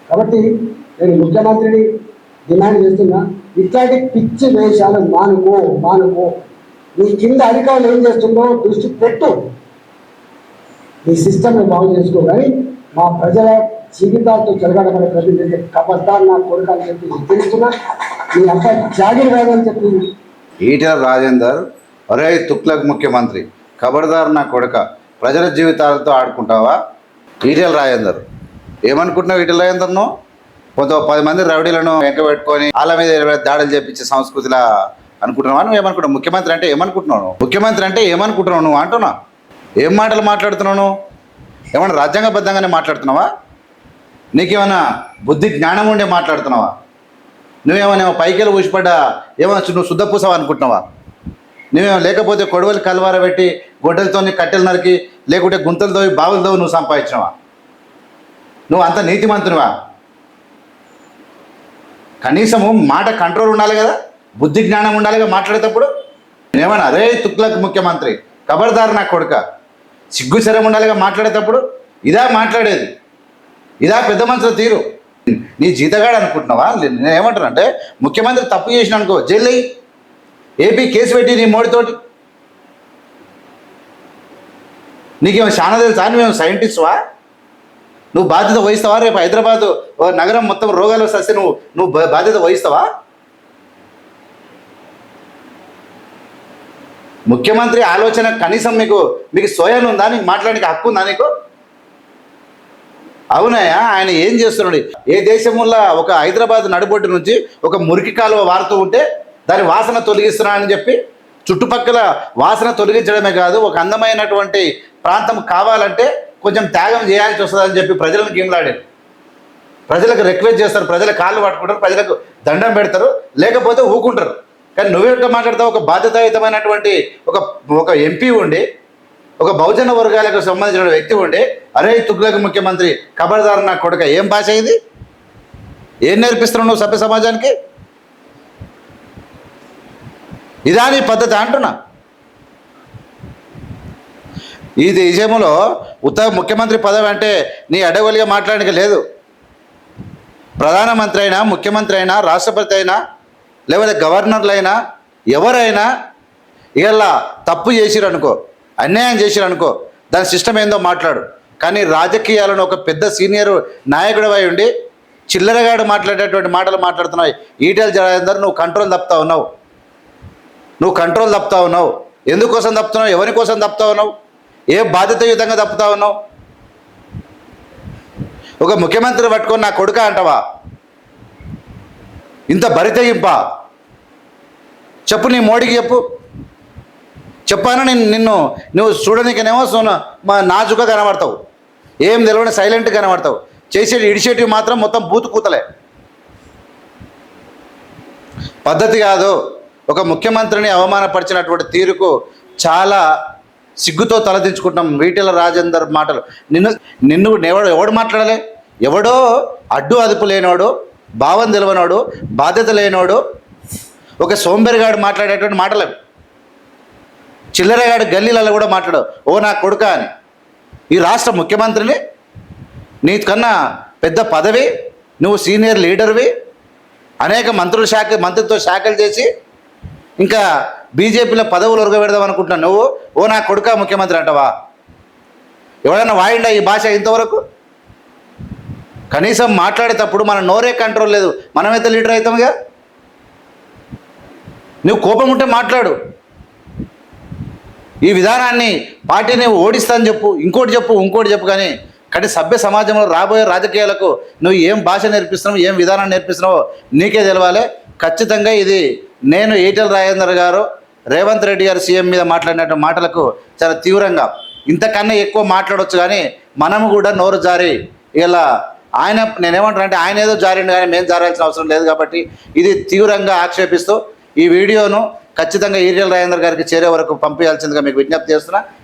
కాబట్టి నేను ముఖ్యమంత్రిని డిమాండ్ చేస్తున్నా, ఇట్లాంటి పిచ్చి వేషాలు మానుకో. నీ కింద అధికారులు ఏం చేస్తుందో దృష్టి పెట్టు, ఈ సిస్టమ్ని బాగు చేసుకో. కానీ మా ప్రజల జీవితాలతో జరగడమనే ప్రతినిధి కబర్దార్ నా కొడుకు అని చెప్పి హెచ్చరిస్తున్నా. నీ అంతా జాగిరి కాదని చెప్పి ఈటెల రాజేందర్, ఒరే తుక్లక్ ముఖ్యమంత్రి, ఖబర్దార్ నా కొడుక, ప్రజల జీవితాలతో ఆడుకుంటావా? ఈటెల రాజేందర్ ఏమనుకుంటున్నావు? ఈటెల రాజేందర్ను కొంత 10 మంది రౌడీలను వెంట పెట్టుకొని వాళ్ళ మీద దాడులు చేపించే సంస్కృతిలా అనుకుంటున్నావా? నువ్వు ఏమనుకుంటున్నావు? ముఖ్యమంత్రి అంటే ఏమనుకుంటున్నావు? ముఖ్యమంత్రి అంటే ఏమనుకుంటున్నావు నువ్వు అంటున్నా? ఏం మాటలు మాట్లాడుతున్నావు? ఏమన్నా రాజ్యాంగబద్ధంగానే మాట్లాడుతున్నావా? నీకేమన్నా బుద్ధి జ్ఞానం ఉండే మాట్లాడుతున్నావా? నువ్వేమో పైకెళ్ళి ఊసిపడ్డా ఏమన్నా నువ్వు శుద్ధపూసావు అనుకుంటున్నావా? నువ్వేమో లేకపోతే కొడవలి కలవార పెట్టి గొడ్డలతో కట్టెలు నరికి లేకుంటే గుంతలతో బావులతో నువ్వు సంపాదించినవా? నువ్వు అంత నీతిమంతునివా? కనీసము మాట కంట్రోల్ ఉండాలి కదా, బుద్ధి జ్ఞానం ఉండాలిగా మాట్లాడేటప్పుడు. నేనేమన్నా అరే తుక్లక్ ముఖ్యమంత్రి, ఖబర్దార్ నా కొడుక, సిగ్గు శరం ఉండాలిగా మాట్లాడేటప్పుడు. ఇదా మాట్లాడేది? ఇదా పెద్ద మనుషుల తీరు? నీ జీతగాడు అనుకుంటున్నావా? నేను ఏమంటాను అంటే, ముఖ్యమంత్రి తప్పు చేసిన అనుకో జైలు అయ్యి ఏపీ కేసు పెట్టి నీ మోడీతోటి. నీకేమో చాలా తెలుసా? నువ్వేమో సైంటిస్ట్వా? నువ్వు బాధ్యత వహిస్తావా? రేపు హైదరాబాదు నగరం మొత్తం రోగాలు వస్తే నువ్వు బాధ్యత వహిస్తావా? ముఖ్యమంత్రి ఆలోచన కనీసం మీకు సోయాలు ఉందా? నీకు మాట్లాడడానికి హక్కు ఉందా నీకు? అవునాయా? ఆయన ఏం చేస్తున్నాడు? ఏ దేశంలో ఒక హైదరాబాద్ నడిబొడ్డు నుంచి ఒక మురికి కాలువ వారుతూ ఉంటే దాని వాసన తొలగిస్తున్నానని చెప్పి చుట్టుపక్కల వాసన తొలగించడమే కాదు, ఒక అందమైనటువంటి ప్రాంతం కావాలంటే కొంచెం త్యాగం చేయాల్సి వస్తుందని చెప్పి ప్రజలను గేమ్లాడారు. ప్రజలకు రిక్వెస్ట్ చేస్తారు, ప్రజల కాళ్ళు పట్టుకుంటారు, ప్రజలకు దండం పెడతారు, లేకపోతే ఊకుంటారు. కానీ నువ్వెట్లా మాట్లాడతావు? ఒక బాధ్యతాయుతమైనటువంటి ఒక ఎంపీ ఉండి, ఒక బహుజన వర్గాలకు సంబంధించిన వ్యక్తి ఉండి, అరే తుగ్లక్ ముఖ్యమంత్రి, ఖబర్దార్ నా కొడుక, ఏం భాష ఇది? ఏం నేర్పిస్తున్నావు నువ్వు సభ్య సమాజానికి? ఇదా నీ పద్ధతి అంటున్నా? ఈ దేశంలో ముఖ్యమంత్రి పదవి అంటే నీ అడగలిగా మాట్లాడడానికి లేదు. ప్రధానమంత్రి అయినా, ముఖ్యమంత్రి అయినా, రాష్ట్రపతి అయినా, లేకపోతే గవర్నర్లు అయినా, ఎవరైనా ఇలా తప్పు చేసిరనుకో, అన్యాయం చేసిరనుకో, దాని సిస్టమ్ ఏందో మాట్లాడు. కానీ రాజకీయాలను ఒక పెద్ద సీనియర్ నాయకుడు అయి ఉండి చిల్లరగాడు మాట్లాడేటువంటి మాటలు మాట్లాడుతున్నావు. ఈటెల రాజేందర్, నువ్వు కంట్రోల్ తప్పుతా ఉన్నావు. ఎందుకోసం తప్పుతున్నావు? ఎవరి కోసం తప్పుతా ఉన్నావు? ఏ బాధ్యతాయుతంగా తప్పుతా ఉన్నావు? ఒక ముఖ్యమంత్రి పట్టుకొని నా కొడుక అంటావా? ఇంత బరితెగింపా? చెప్పు, నీ మోడీకి చెప్పాను. నువ్వు చూడనికనేమో మా నాజుగా కనబడతావు, ఏం తెలియని సైలెంట్గా కనబడతావు. చేసే ఇనిషియేటివ్ మాత్రం మొత్తం బూతు కూతలే. పద్ధతి కాదు. ఒక ముఖ్యమంత్రిని అవమానపరిచినటువంటి తీరుకు చాలా సిగ్గుతో తలదించుకుంటున్నాం. ఈటెల రాజేందర్ మాటలు నిన్ను ఎవడు మాట్లాడలే? ఎవడో అడ్డు అదుపు లేనివాడు, భావం తెలియనివాడు, బాధ్యత లేనివాడు, ఒక సోంబేరిగాడు మాట్లాడేటువంటి మాటలు. చిల్లరగాడు గల్లీలలో కూడా మాట్లాడు ఓ నా కొడుక అని. ఈ రాష్ట్ర ముఖ్యమంత్రిని, నీకన్నా పెద్ద పదవి, నువ్వు సీనియర్ లీడర్వి, అనేక మంత్రిత్వ శాఖలు చేసి ఇంకా బీజేపీలో పదవులు ఉరగబెడదాం అనుకుంటున్నావు. నువ్వు ఓ నా కొడుక ముఖ్యమంత్రి అంటావా? ఎవడన్నా వాయిండా ఈ భాష ఇంతవరకు? కనీసం మాట్లాడేటప్పుడు మన నోరే కంట్రోల్ లేదు, మనమైతే లీడర్ అవుతాముగా. నువ్వు కోపం ఉంటే మాట్లాడు. ఈ విధానాన్ని పార్టీని ఓడిస్తాను చెప్పు, ఇంకోటి చెప్పు కానీ సభ్య సమాజంలో రాబోయే రాజకీయాలకు నువ్వు ఏం భాష నేర్పిస్తున్నావు, ఏం విధానాన్ని నేర్పిస్తున్నావో నీకే తెలవాలి. ఖచ్చితంగా ఇది నేను ఈటెల రాజేందర్ గారు రేవంత్ రెడ్డి గారు సీఎం మీద మాట్లాడిన మాటలకు చాలా తీవ్రంగా, ఇంతకన్నా ఎక్కువ మాట్లాడవచ్చు కానీ మనము కూడా నోరు జారి ఇలా నేనేమంటానంటే ఆయన ఏదో జారిండు కానీ మేము జారాల్సిన అవసరం లేదు. కాబట్టి ఇది తీవ్రంగా ఆక్షేపిస్తూ ఈ వీడియోను ఖచ్చితంగా ఈటెల రాజేందర్ గారికి చేరే వరకు పంపించాల్సిందిగా మీకు విజ్ఞప్తి చేస్తున్నా.